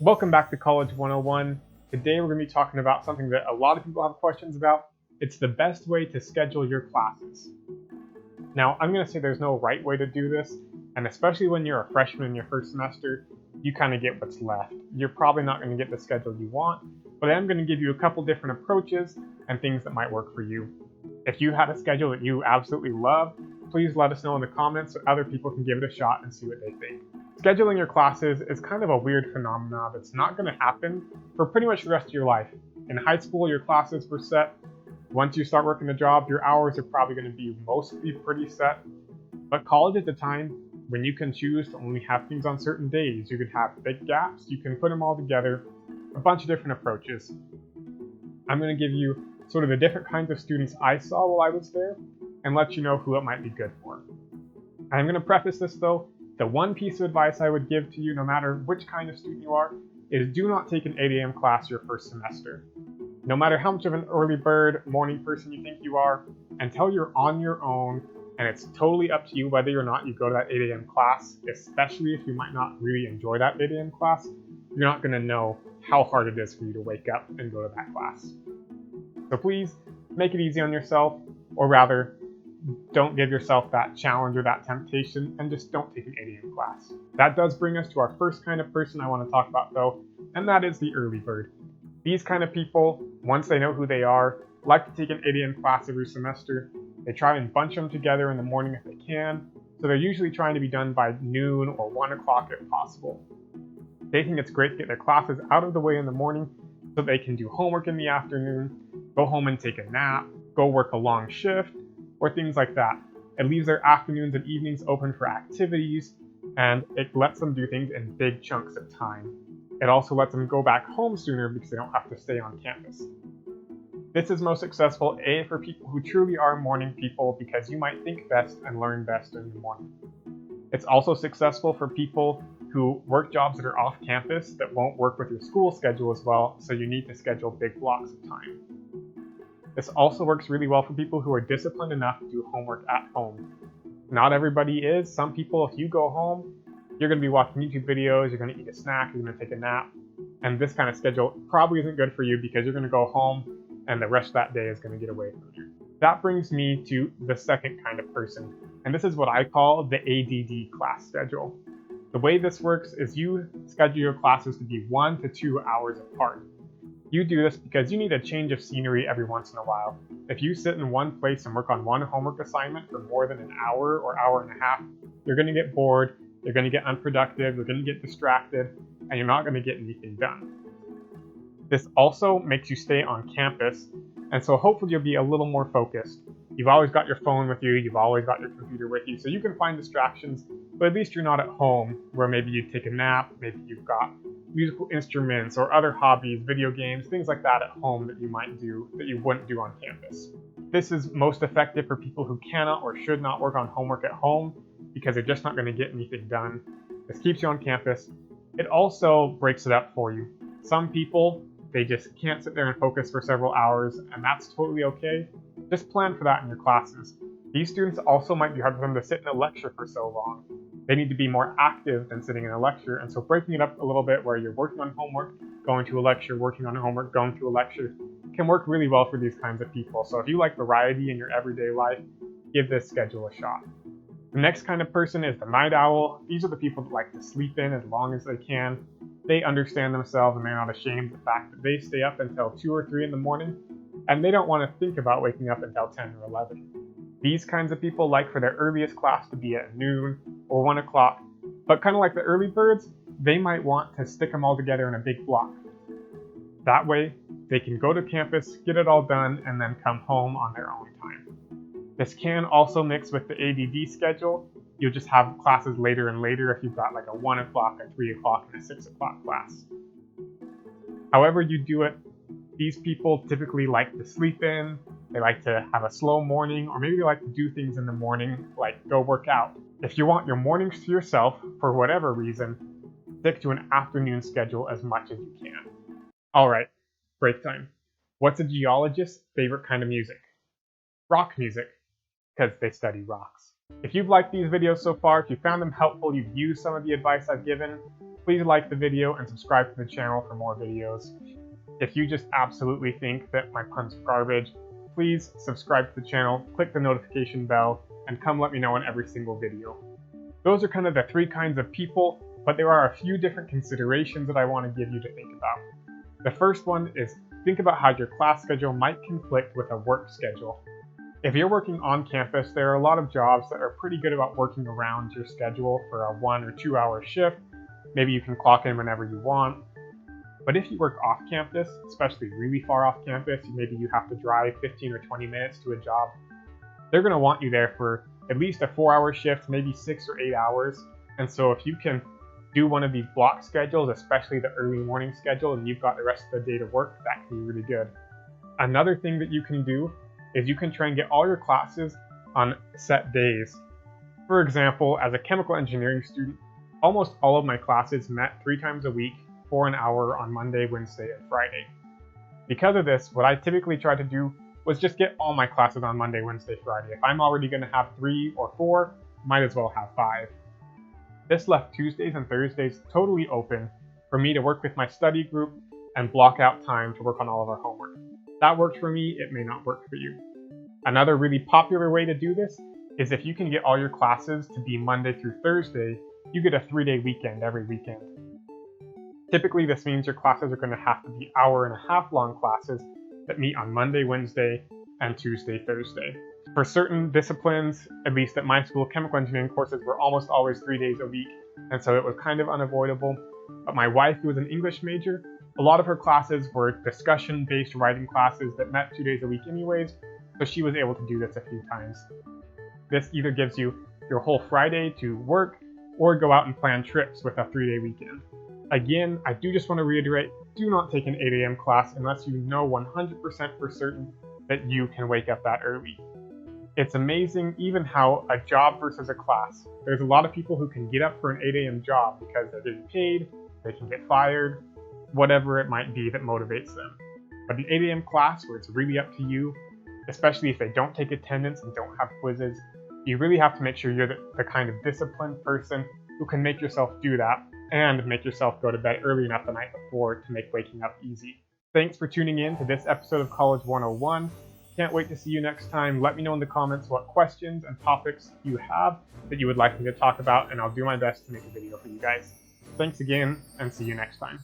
Welcome back to College 101. Today we're going to be talking about something that a lot of people have questions about. It's the best way to schedule your classes. Now, I'm going to say there's no right way to do this, and especially when you're a freshman in your first semester, you kind of get what's left. You're probably not going to get the schedule you want, but I'm going to give you a couple different approaches and things that might work for you. If you had a schedule that you absolutely love, please let us know in the comments so other people can give it a shot and see what they think. Scheduling your classes is kind of a weird phenomenon that's not going to happen for pretty much the rest of your life. In high school, your classes were set. Once you start working a job, your hours are probably going to be mostly pretty set. But college is the time when you can choose to only have things on certain days. You can have big gaps, you can put them all together, a bunch of different approaches. I'm going to give you sort of the different kinds of students I saw while I was there and let you know who it might be good for. I'm going to preface this though. The one piece of advice I would give to you, no matter which kind of student you are, is do not take an 8 a.m. class your first semester. No matter how much of an early bird morning person you think you are, until you're on your own, and it's totally up to you whether or not you go to that 8 a.m. class, especially if you might not really enjoy that 8 a.m. class, you're not going to know how hard it is for you to wake up and go to that class. So please, make it easy on yourself, or rather, don't give yourself that challenge or that temptation, and just don't take an 8 a.m. class. That does bring us to our first kind of person I want to talk about though, and that is the early bird. These kind of people, once they know who they are, like to take an 8 a.m. class every semester. They try and bunch them together in the morning if they can, so they're usually trying to be done by noon or 1 o'clock if possible. They think it's great to get their classes out of the way in the morning so they can do homework in the afternoon, go home and take a nap, go work a long shift, or things like that. It leaves their afternoons and evenings open for activities, and it lets them do things in big chunks of time. It also lets them go back home sooner because they don't have to stay on campus. This is most successful for people who truly are morning people because you might think best and learn best in the morning. It's also successful for people who work jobs that are off campus that won't work with your school schedule as well, so you need to schedule big blocks of time. This also works really well for people who are disciplined enough to do homework at home. Not everybody is. Some people, if you go home, you're going to be watching YouTube videos, you're going to eat a snack, you're going to take a nap, and this kind of schedule probably isn't good for you because you're going to go home and the rest of that day is going to get away from you. That brings me to the second kind of person, and this is what I call the ADD class schedule. The way this works is you schedule your classes to be 1 to 2 hours apart. You do this because you need a change of scenery every once in a while. If you sit in one place and work on one homework assignment for more than an hour or hour and a half, you're going to get bored, you're going to get unproductive, you're going to get distracted, and you're not going to get anything done. This also makes you stay on campus, and so hopefully you'll be a little more focused. You've always got your phone with you, you've always got your computer with you, so you can find distractions, but at least you're not at home where maybe you take a nap, maybe you've got musical instruments or other hobbies, video games, things like that at home that you might do that you wouldn't do on campus. This is most effective for people who cannot or should not work on homework at home because they're just not going to get anything done. This keeps you on campus. It also breaks it up for you. Some people, they just can't sit there and focus for several hours, and that's totally okay. Just plan for that in your classes. These students also might be hard for them to sit in a lecture for so long. They need to be more active than sitting in a lecture, and so breaking it up a little bit where you're working on homework, going to a lecture, working on homework, going to a lecture, can work really well for these kinds of people. So if you like variety in your everyday life, give this schedule a shot. The next kind of person is the night owl. These are the people that like to sleep in as long as they can. They understand themselves and they're not ashamed of the fact that they stay up until 2 or 3 in the morning, and they don't want to think about waking up until 10 or 11. These kinds of people like for their earliest class to be at noon or 1 o'clock, but kind of like the early birds, they might want to stick them all together in a big block. That way, they can go to campus, get it all done, and then come home on their own time. This can also mix with the ADD schedule. You'll just have classes later and later if you've got like a 1 o'clock, a 3 o'clock, and a 6 o'clock class. However you do it, these people typically like to sleep in, they like to have a slow morning, or maybe they like to do things in the morning, like go work out. If you want your mornings to yourself, for whatever reason, stick to an afternoon schedule as much as you can. Alright, break time. What's a geologist's favorite kind of music? Rock music, because they study rocks. If you've liked these videos so far, if you found them helpful, you've used some of the advice I've given, Please like the video and subscribe to the channel for more videos. If you just absolutely think that my puns are garbage, please subscribe to the channel, click the notification bell, and come let me know in every single video. Those are kind of the three kinds of people, but there are a few different considerations that I want to give you to think about. The first one is think about how your class schedule might conflict with a work schedule. If you're working on campus, there are a lot of jobs that are pretty good about working around your schedule for a 1 or 2 hour shift. Maybe you can clock in whenever you want. But if you work off campus, especially really far off campus, maybe you have to drive 15 or 20 minutes to a job, they're going to want you there for at least a 4-hour shift, maybe 6 or 8 hours. And so if you can do one of these block schedules, especially the early morning schedule, and you've got the rest of the day to work, that can be really good. Another thing that you can do is you can try and get all your classes on set days. For example, as a chemical engineering student, almost all of my classes met 3 times a week for an hour on Monday, Wednesday, and Friday. Because of this, what I typically try to do was just get all my classes on Monday, Wednesday, Friday. If I'm already going to have 3 or 4, might as well have 5. This left Tuesdays and Thursdays totally open for me to work with my study group and block out time to work on all of our homework. That worked for me, it may not work for you. Another really popular way to do this is if you can get all your classes to be Monday through Thursday, you get a 3-day weekend every weekend. Typically, this means your classes are going to have to be 1.5-hour long classes that meet on Monday, Wednesday, and Tuesday, Thursday. For certain disciplines, at least at my school, chemical engineering courses were almost always 3 days a week, and so it was kind of unavoidable. But my wife, who was an English major, a lot of her classes were discussion-based writing classes that met 2 days a week anyways, so she was able to do this a few times. This either gives you your whole Friday to work, or go out and plan trips with a 3-day weekend. Again, I do just want to reiterate, do not take an 8 a.m. class unless you know 100% for certain that you can wake up that early. It's amazing even how a job versus a class. There's a lot of people who can get up for an 8 a.m. job because they're getting paid, they can get fired, whatever it might be that motivates them. But an 8 a.m. class where it's really up to you, especially if they don't take attendance and don't have quizzes, you really have to make sure you're the kind of disciplined person who can make yourself do that and make yourself go to bed early enough the night before to make waking up easy. Thanks for tuning in to this episode of College 101. Can't wait to see you next time. Let me know in the comments what questions and topics you have that you would like me to talk about, and I'll do my best to make a video for you guys. Thanks again, and see you next time.